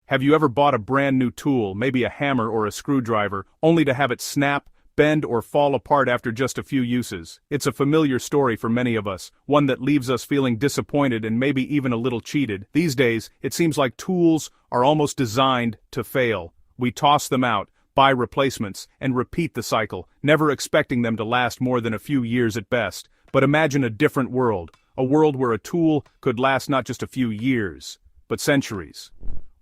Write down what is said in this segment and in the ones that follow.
Have you ever bought a brand new tool, maybe a hammer or a screwdriver, only to have it snap, bend or fall apart after just a few uses? It's a familiar story for many of us, one that leaves us feeling disappointed and maybe even a little cheated. These days, it seems like tools are almost designed to fail. We toss them out, buy replacements, and repeat the cycle, never expecting them to last more than a few years at best. But imagine a different world, a world where a tool could last not just a few years, but centuries.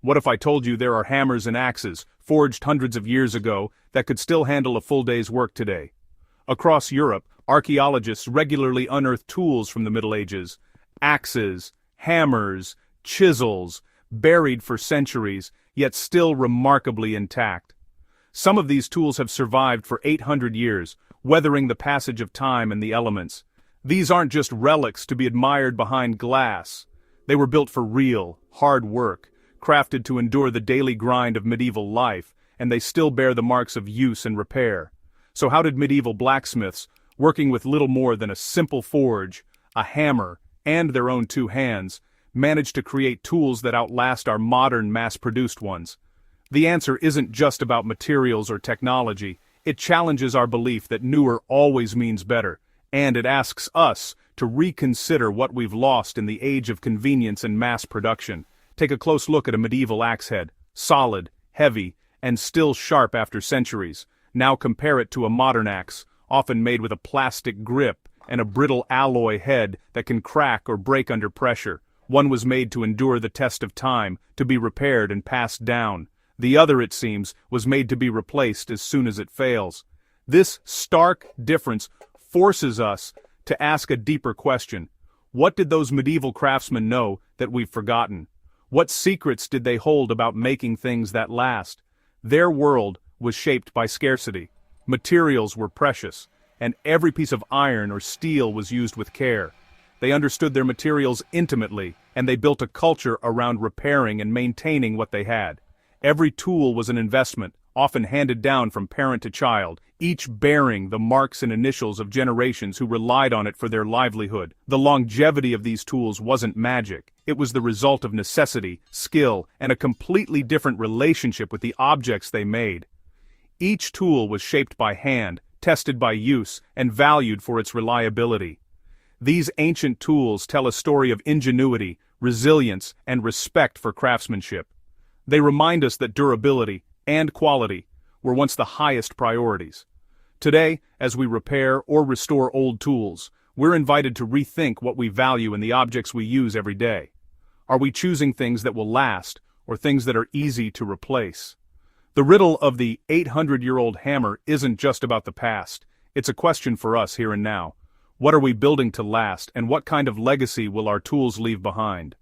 What if I told you there are hammers and axes, forged hundreds of years ago, that could still handle a full day's work today? Across Europe, archaeologists regularly unearth tools from the Middle Ages. Axes, hammers, chisels, buried for centuries, yet still remarkably intact. Some of these tools have survived for 800 years, weathering the passage of time and the elements. These aren't just relics to be admired behind glass. They were built for real, hard work, crafted to endure the daily grind of medieval life, and they still bear the marks of use and repair. So how did medieval blacksmiths, working with little more than a simple forge, a hammer, and their own two hands, manage to create tools that outlast our modern mass-produced ones? The answer isn't just about materials or technology. It challenges our belief that newer always means better, and it asks us to reconsider what we've lost in the age of convenience and mass production. Take a close look at a medieval axe head, solid, heavy, and still sharp after centuries. Now compare it to a modern axe, often made with a plastic grip and a brittle alloy head that can crack or break under pressure. One was made to endure the test of time, to be repaired and passed down. The other, it seems, was made to be replaced as soon as it fails. This stark difference forces us to ask a deeper question. What did those medieval craftsmen know that we've forgotten? What secrets did they hold about making things that last? Their world was shaped by scarcity. Materials were precious, and every piece of iron or steel was used with care. They understood their materials intimately, and they built a culture around repairing and maintaining what they had. Every tool was an investment, often handed down from parent to child, each bearing the marks and initials of generations who relied on it for their livelihood. The longevity of these tools wasn't magic. It was the result of necessity, skill, and a completely different relationship with the objects they made. Each tool was shaped by hand, tested by use, and valued for its reliability. These ancient tools tell a story of ingenuity, resilience, and respect for craftsmanship. They remind us that durability and quality were once the highest priorities. Today, as we repair or restore old tools, we're invited to rethink what we value in the objects we use every day. Are we choosing things that will last, or things that are easy to replace? The riddle of the 800-year-old hammer isn't just about the past. It's a question for us here and now. What are we building to last, and what kind of legacy will our tools leave behind?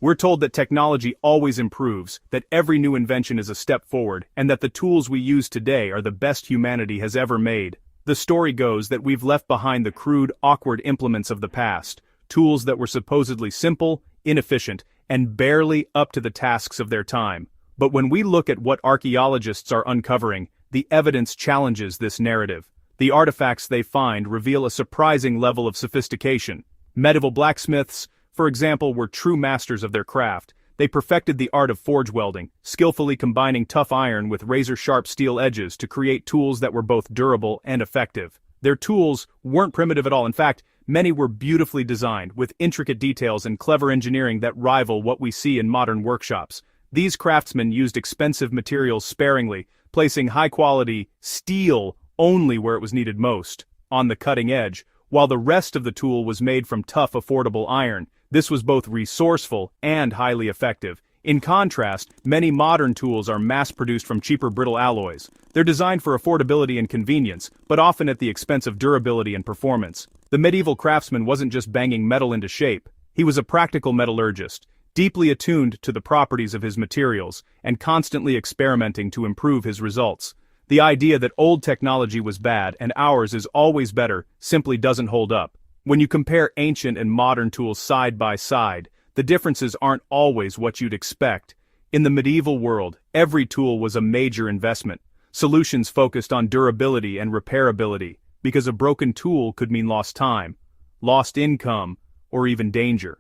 We're told that technology always improves, that every new invention is a step forward, and that the tools we use today are the best humanity has ever made. The story goes that we've left behind the crude, awkward implements of the past, tools that were supposedly simple, inefficient, and barely up to the tasks of their time. But when we look at what archaeologists are uncovering, the evidence challenges this narrative. The artifacts they find reveal a surprising level of sophistication. Medieval blacksmiths, for example, were true masters of their craft. They perfected the art of forge welding, skillfully combining tough iron with razor-sharp steel edges to create tools that were both durable and effective. Their tools weren't primitive at all. In fact, many were beautifully designed, with intricate details and clever engineering that rival what we see in modern workshops. These craftsmen used expensive materials sparingly, placing high-quality steel only where it was needed most, on the cutting edge, while the rest of the tool was made from tough, affordable iron. This was both resourceful and highly effective. In contrast, many modern tools are mass-produced from cheaper brittle alloys. They're designed for affordability and convenience, but often at the expense of durability and performance. The medieval craftsman wasn't just banging metal into shape. He was a practical metallurgist, deeply attuned to the properties of his materials, and constantly experimenting to improve his results. The idea that old technology was bad and ours is always better simply doesn't hold up. When you compare ancient and modern tools side by side, the differences aren't always what you'd expect. In the medieval world, every tool was a major investment. Solutions focused on durability and repairability, because a broken tool could mean lost time, lost income, or even danger.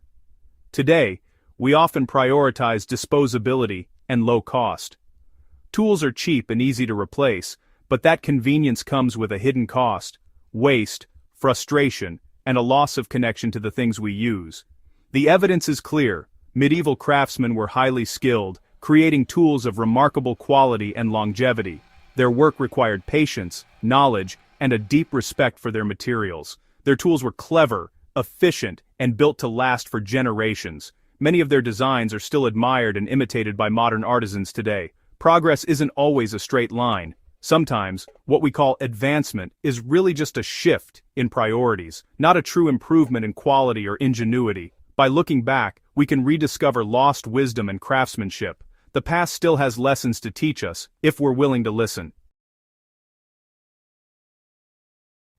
Today, we often prioritize disposability and low cost. Tools are cheap and easy to replace, but that convenience comes with a hidden cost: waste, frustration, and a loss of connection to the things we use. The evidence is clear. Medieval craftsmen were highly skilled, creating tools of remarkable quality and longevity. Their work required patience, knowledge, and a deep respect for their materials. Their tools were clever, efficient, and built to last for generations. Many of their designs are still admired and imitated by modern artisans today. Progress isn't always a straight line. Sometimes, what we call advancement is really just a shift in priorities, not a true improvement in quality or ingenuity. By looking back, we can rediscover lost wisdom and craftsmanship. The past still has lessons to teach us, if we're willing to listen.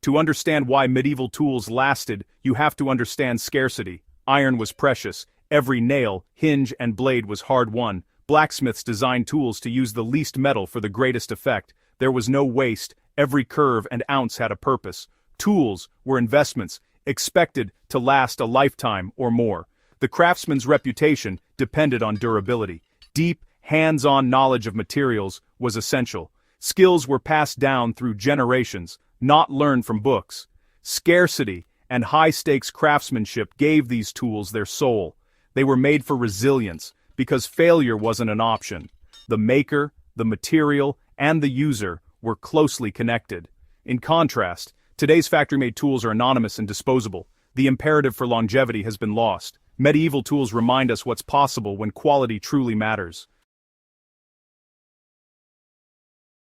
To understand why medieval tools lasted, you have to understand scarcity. Iron was precious. Every nail, hinge, and blade was hard-won. Blacksmiths designed tools to use the least metal for the greatest effect. There was no waste. Every curve and ounce had a purpose. Tools were investments, expected to last a lifetime or more. The craftsman's reputation depended on durability. Deep, hands-on knowledge of materials was essential. Skills were passed down through generations, not learned from books. Scarcity and high-stakes craftsmanship gave these tools their soul. They were made for resilience, because failure wasn't an option. The maker, the material, and the user were closely connected. In contrast, today's factory-made tools are anonymous and disposable. The imperative for longevity has been lost. Medieval tools remind us what's possible when quality truly matters.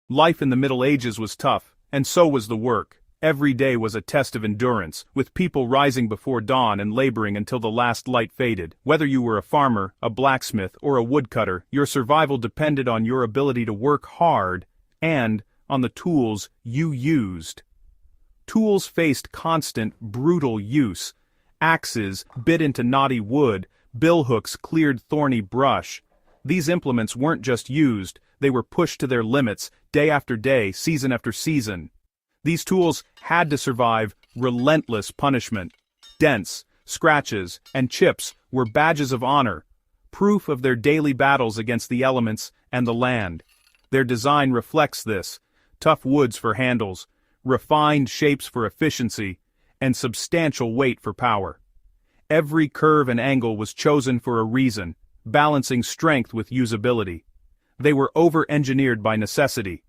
Life in the Middle Ages was tough, and so was the work. Every day was a test of endurance, with people rising before dawn and laboring until the last light faded. Whether you were a farmer, a blacksmith, or a woodcutter, your survival depended on your ability to work hard and on the tools you used. Tools faced constant, brutal use. Axes bit into knotty wood, billhooks cleared thorny brush. These implements weren't just used, they were pushed to their limits, day after day, season after season. These tools had to survive relentless punishment. Dents, scratches, and chips were badges of honor, proof of their daily battles against the elements and the land. Their design reflects this: tough woods for handles, refined shapes for efficiency, and substantial weight for power. Every curve and angle was chosen for a reason, balancing strength with usability. They were over-engineered by necessity.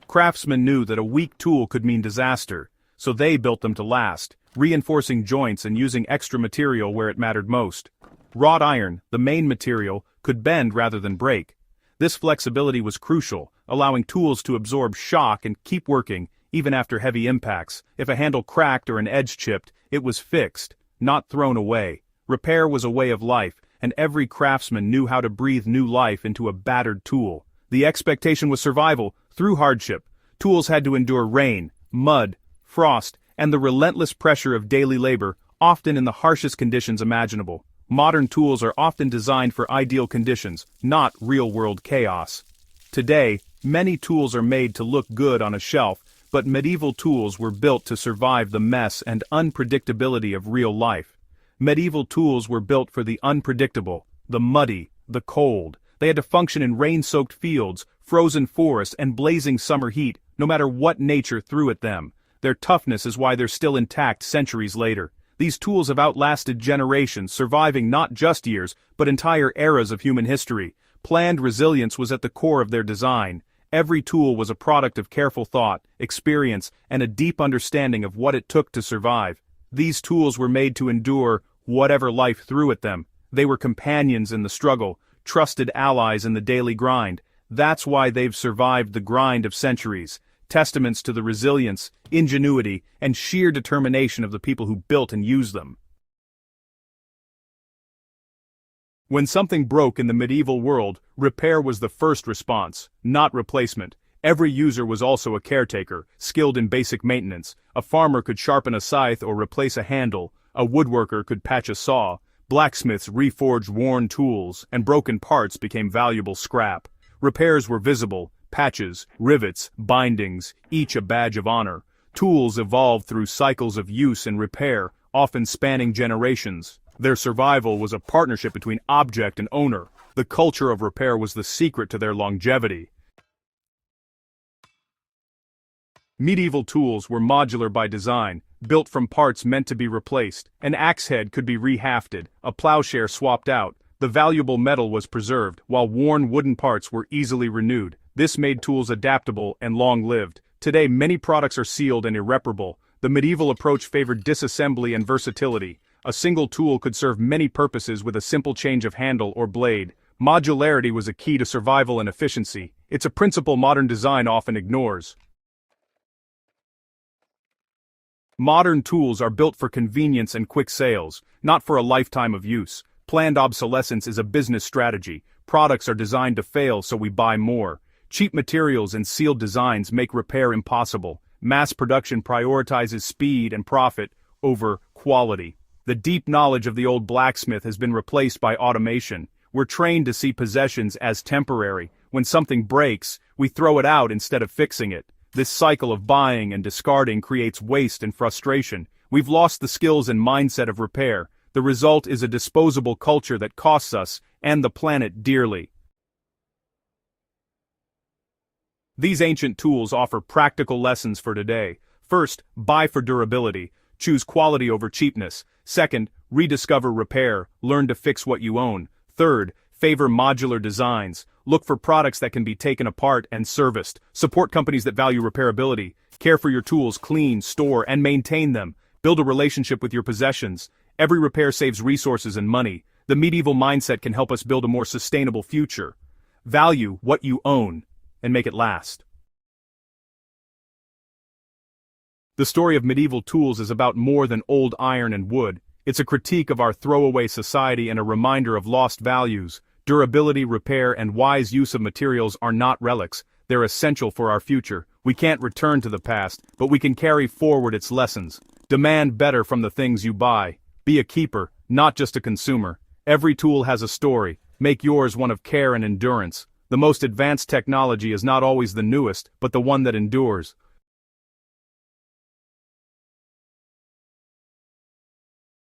Craftsmen knew that a weak tool could mean disaster, so they built them to last, reinforcing joints and using extra material where it mattered most. Wrought iron, the main material, could bend rather than break. This flexibility was crucial, allowing tools to absorb shock and keep working, even after heavy impacts. If a handle cracked or an edge chipped, it was fixed, not thrown away. Repair was a way of life, and every craftsman knew how to breathe new life into a battered tool. The expectation was survival through hardship. Tools had to endure rain, mud, frost, and the relentless pressure of daily labor, often in the harshest conditions imaginable. Modern tools are often designed for ideal conditions, not real-world chaos. Today, many tools are made to look good on a shelf, but medieval tools were built to survive the mess and unpredictability of real life. Medieval tools were built for the unpredictable, the muddy, the cold. They had to function in rain-soaked fields, frozen forests, and blazing summer heat, no matter what nature threw at them. Their toughness is why they're still intact centuries later. These tools have outlasted generations, surviving not just years, but entire eras of human history. Planned resilience was at the core of their design. Every tool was a product of careful thought, experience, and a deep understanding of what it took to survive. These tools were made to endure whatever life threw at them. They were companions in the struggle, trusted allies in the daily grind. That's why they've survived the grind of centuries, testaments to the resilience, ingenuity, and sheer determination of the people who built and used them. When something broke in the medieval world, repair was the first response, not replacement. Every user was also a caretaker, skilled in basic maintenance. A farmer could sharpen a scythe or replace a handle. A woodworker could patch a saw. Blacksmiths reforged worn tools, and broken parts became valuable scrap. Repairs were visible: patches, rivets, bindings, each a badge of honor. Tools evolved through cycles of use and repair, often spanning generations. Their survival was a partnership between object and owner. The culture of repair was the secret to their longevity. Medieval tools were modular by design, built from parts meant to be replaced. An axe head could be rehafted, a plowshare swapped out. The valuable metal was preserved, while worn wooden parts were easily renewed. This made tools adaptable and long-lived. Today, many products are sealed and irreparable. The medieval approach favored disassembly and versatility. A single tool could serve many purposes with a simple change of handle or blade. Modularity was a key to survival and efficiency. It's a principle modern design often ignores. Modern tools are built for convenience and quick sales, not for a lifetime of use. Planned obsolescence is a business strategy. Products are designed to fail, so we buy more. Cheap materials and sealed designs make repair impossible. Mass production prioritizes speed and profit over quality. The deep knowledge of the old blacksmith has been replaced by automation. We're trained to see possessions as temporary. When something breaks, we throw it out instead of fixing it. This cycle of buying and discarding creates waste and frustration. We've lost the skills and mindset of repair. The result is a disposable culture that costs us and the planet dearly. These ancient tools offer practical lessons for today. First, buy for durability. Choose quality over cheapness. Second, rediscover repair. Learn to fix what you own. Third, favor modular designs. Look for products that can be taken apart and serviced. Support companies that value repairability. Care for your tools, clean, store, and maintain them. Build a relationship with your possessions. Every repair saves resources and money. The medieval mindset can help us build a more sustainable future. Value what you own and make it last. The story of medieval tools is about more than old iron and wood. It's a critique of our throwaway society and a reminder of lost values. Durability, repair, and wise use of materials are not relics. They're essential for our future. We can't return to the past, but we can carry forward its lessons. Demand better from the things you buy. Be a keeper, not just a consumer. Every tool has a story. Make yours one of care and endurance. The most advanced technology is not always the newest, but the one that endures.